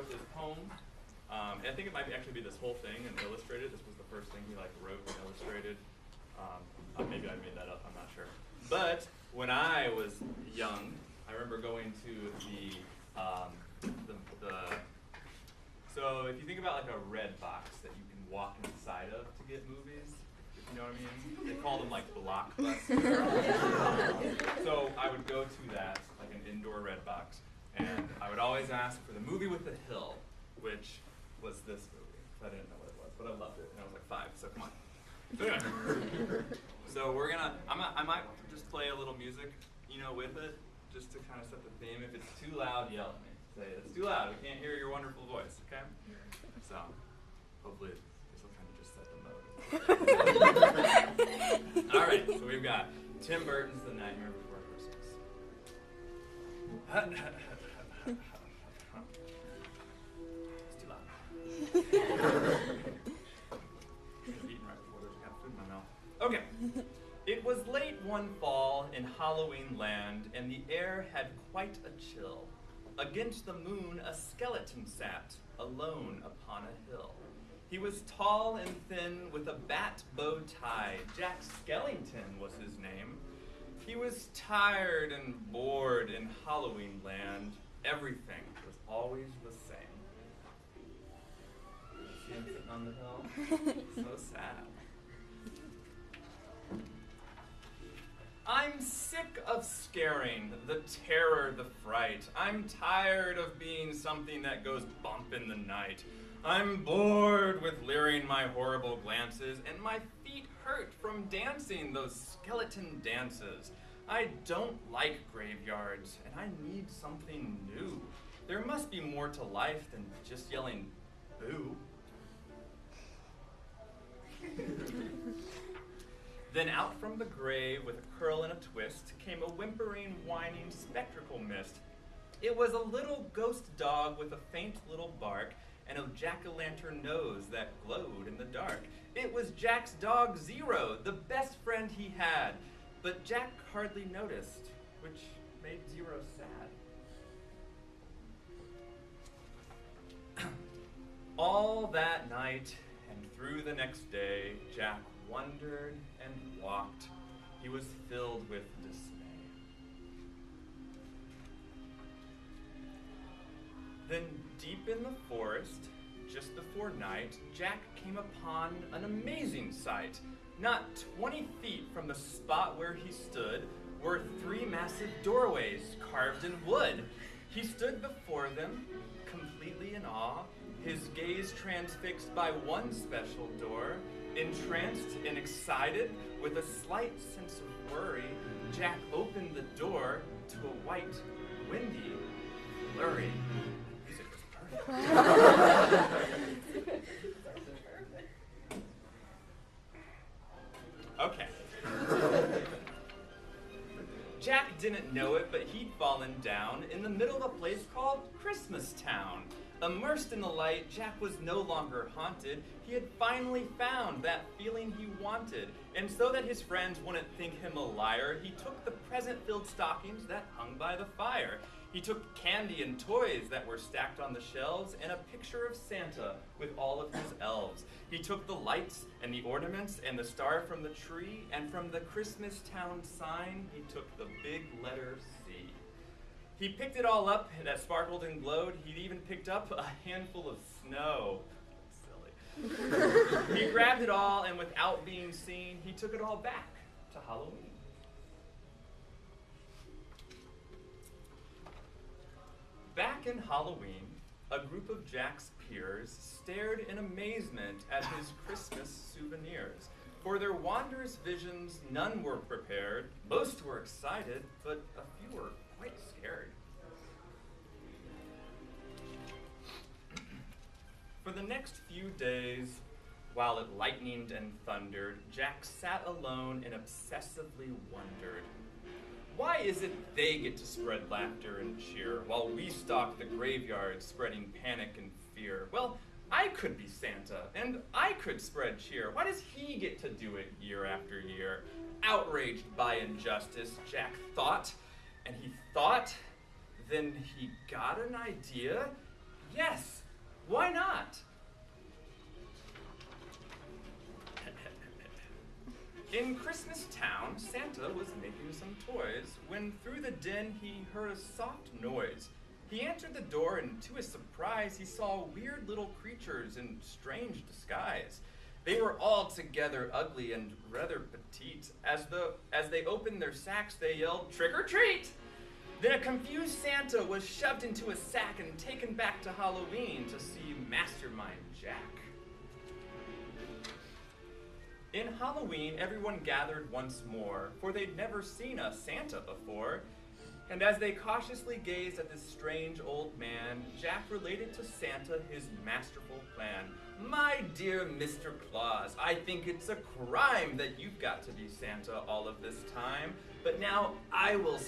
wrote this poem. And I think it might actually be this whole thing and illustrated. This was the first thing he wrote and illustrated. Maybe I made that up, I'm not sure. But when I was young, I remember going to so if you think about a red box that you can walk inside of to get movies, if you know what I mean? They call them Blockbuster. So I would go to that, an indoor red box, and I would always ask for the movie with the hill, which was this movie. I didn't know what it was, but I loved it, and I was 5, so come on. So anyway, so I might just play a little music, with it, just to kind of set the theme. If it's too loud, yell at me. Say, it's too loud, we can't hear your wonderful voice, okay? So, hopefully this will kind of just set the mode. All right, so we've got Tim Burton's The Nightmare Before Christmas. It's too loud. I'm eating right before there's got food in my mouth. Okay. It was late one fall in Halloween land, and the air had quite a chill. Against the moon a skeleton sat, alone upon a hill. He was tall and thin, with a bat bow tie. Jack Skellington was his name. He was tired and bored in Halloween land. Everything was always the same. See him sitting on the hill? So sad. I'm sick of scaring, the terror, the fright. I'm tired of being something that goes bump in the night. I'm bored with leering my horrible glances, and my feet hurt from dancing those skeleton dances. I don't like graveyards, and I need something new. There must be more to life than just yelling, boo. Then out from the grave with a curl and a twist came a whimpering, whining spectral mist. It was a little ghost dog with a faint little bark and a jack-o'-lantern nose that glowed in the dark. It was Jack's dog Zero, the best friend he had. But Jack hardly noticed, which made Zero sad. All that night and through the next day, Jack wondered and walked. He was filled with dismay. Then deep in the forest, just before night, Jack came upon an amazing sight. Not 20 feet from the spot where he stood were 3 massive doorways carved in wood. He stood before them, completely in awe, his gaze transfixed by one special door. Entranced and excited, with a slight sense of worry, Jack opened the door to a white, windy flurry. The music was perfect. Okay. Jack didn't know it, but he'd fallen down in the middle of a place called Christmas Town. Immersed in the light, Jack was no longer haunted. He had finally found that feeling he wanted. And so that his friends wouldn't think him a liar, he took the present-filled stockings that hung by the fire. He took candy and toys that were stacked on the shelves and a picture of Santa with all of his elves. He took the lights and the ornaments and the star from the tree, and from the Christmas Town sign, he took the big letter C. He picked it all up that sparkled and glowed. He'd even picked up a handful of snow. Silly. He grabbed it all, and without being seen, he took it all back to Halloween. Back in Halloween, a group of Jack's peers stared in amazement at his Christmas souvenirs. For their wondrous visions, none were prepared. Most were excited, but a few were quite scared. For the next few days, while it lightened and thundered, Jack sat alone and obsessively wondered, why is it they get to spread laughter and cheer while we stalk the graveyard spreading panic and fear? Well, I could be Santa, and I could spread cheer. Why does he get to do it year after year? Outraged by injustice, Jack thought, and he thought, then he got an idea. Yes, why not? In Christmas Town, Santa was making some toys when through the din he heard a soft noise. He answered the door and to his surprise he saw weird little creatures in strange disguise. They were altogether ugly and rather petite. As they opened their sacks they yelled, "Trick or treat!" Then a confused Santa was shoved into a sack and taken back to Halloween to see Mastermind Jack. In Halloween, everyone gathered once more, for they'd never seen a Santa before. And as they cautiously gazed at this strange old man, Jack related to Santa his masterful plan. "My dear Mr. Claus, I think it's a crime that you've got to be Santa all of this time, but now I will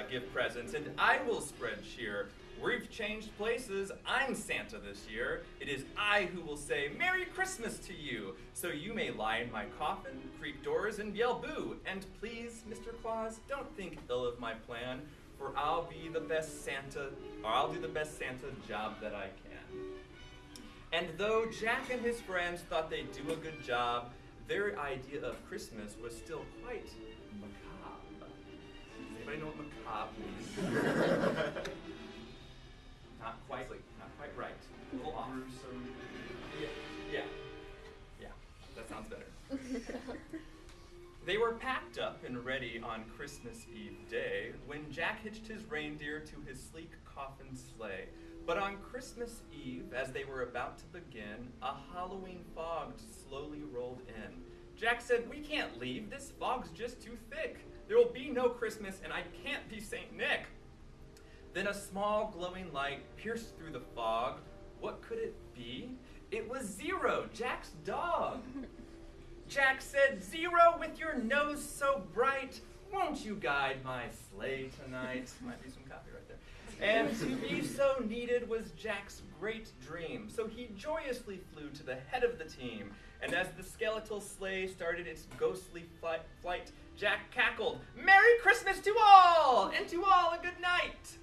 give presents and I will spread cheer. We've changed places. I'm Santa this year. It is I who will say Merry Christmas to you, so you may lie in my coffin, creak doors, and yell boo. And please, Mr. Claus, don't think ill of my plan, for I'll do the best Santa job that I can." And though Jack and his friends thought they'd do a good job, their idea of Christmas was still quite macabre. Does anybody know what macabre means? Not quite right. A little off. Gruesome. Yeah. That sounds better. They were packed up and ready on Christmas Eve day when Jack hitched his reindeer to his sleek coffin sleigh. But on Christmas Eve, as they were about to begin, a Halloween fog slowly rolled in. Jack said, "We can't leave. This fog's just too thick. There will be no Christmas, and I can't be St. Nick." Then a small glowing light pierced through the fog. What could it be? It was Zero, Jack's dog. Jack said, "Zero, with your nose so bright, won't you guide my sleigh tonight?" Might be some copyright there. And to be so needed was Jack's great dream. So he joyously flew to the head of the team. And as the skeletal sleigh started its ghostly flight, Jack cackled, "Merry Christmas to all, and to all a good night."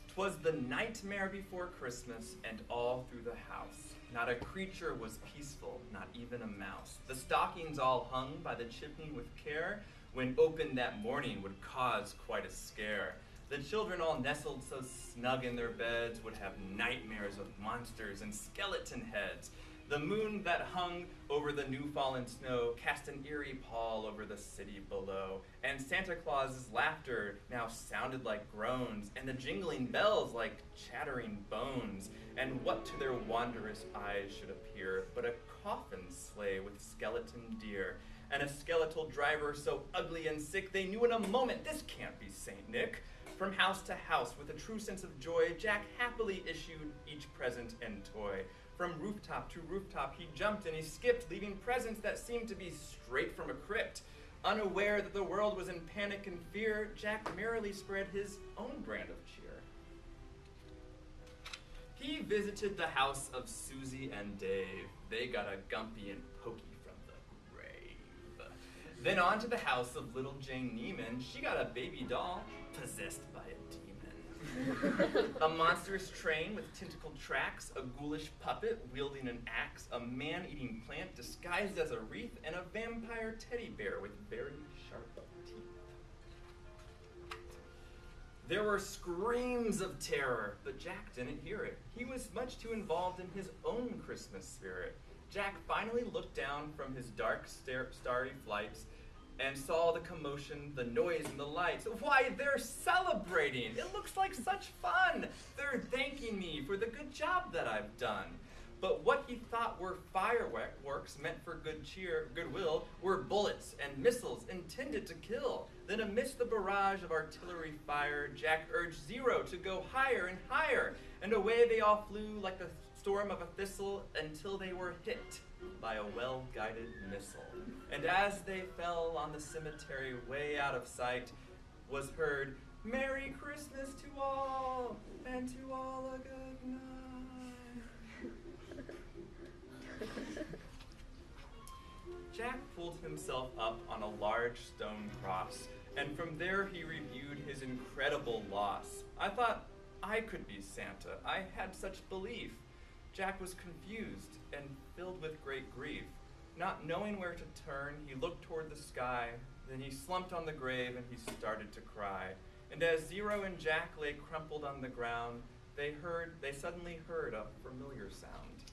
'Twas the nightmare before Christmas, and all through the house. Not a creature was peaceful, not even a mouse. The stockings all hung by the chimney with care, when opened that morning would cause quite a scare. The children all nestled so snug in their beds would have nightmares of monsters and skeleton heads. The moon that hung over the new fallen snow cast an eerie pall over the city below, and Santa Claus's laughter now sounded like groans, and the jingling bells like chattering bones. And what to their wondrous eyes should appear but a coffin sleigh with skeleton deer, and a skeletal driver so ugly and sick they knew in a moment this can't be St. Nick. From house to house, with a true sense of joy, Jack happily issued each present and toy. From rooftop to rooftop he jumped and he skipped, leaving presents that seemed to be straight from a crypt. Unaware that the world was in panic and fear, Jack merrily spread his own brand of cheer. He visited the house of Susie and Dave. They got a Gumpy and Pokey from the grave. Then on to the house of little Jane Neiman. She got a baby doll possessed by a demon. A monstrous train with tentacled tracks, a ghoulish puppet wielding an axe, a man-eating plant disguised as a wreath, and a vampire teddy bear with very sharp teeth. There were screams of terror, but Jack didn't hear it. He was much too involved in his own Christmas spirit. Jack finally looked down from his dark, starry flights and saw the commotion, the noise, and the lights. Why, they're celebrating! It looks like such fun! They're thanking me for the good job that I've done. But what he thought were fireworks meant for goodwill were bullets and missiles intended to kill. Then amidst the barrage of artillery fire, Jack urged Zero to go higher and higher, and away they all flew like the storm of a thistle until they were hit by a well-guided missile. And as they fell on the cemetery way out of sight, was heard, "Merry Christmas to all, and to all a good night." doubled himself up on a large stone cross, and from there he reviewed his incredible loss. I thought I could be Santa. I had such belief. Jack was confused and filled with great grief. Not knowing where to turn, he looked toward the sky, then he slumped on the grave and he started to cry. And as Zero and Jack lay crumpled on the ground, they suddenly heard a familiar sound.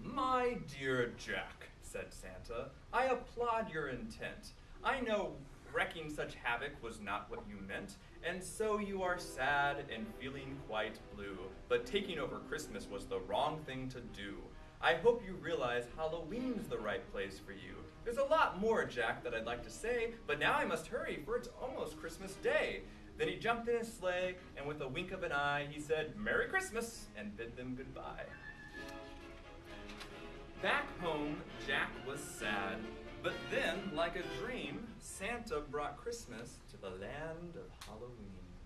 "My dear Jack," said Santa, "I applaud your intent. I know wrecking such havoc was not what you meant, and so you are sad and feeling quite blue. But taking over Christmas was the wrong thing to do. I hope you realize Halloween's the right place for you. There's a lot more, Jack, that I'd like to say, but now I must hurry, for it's almost Christmas Day." Then he jumped in his sleigh, and with a wink of an eye, he said, "Merry Christmas," and bid them goodbye. Back home, Jack was sad. But then, like a dream, Santa brought Christmas to the land of Halloween.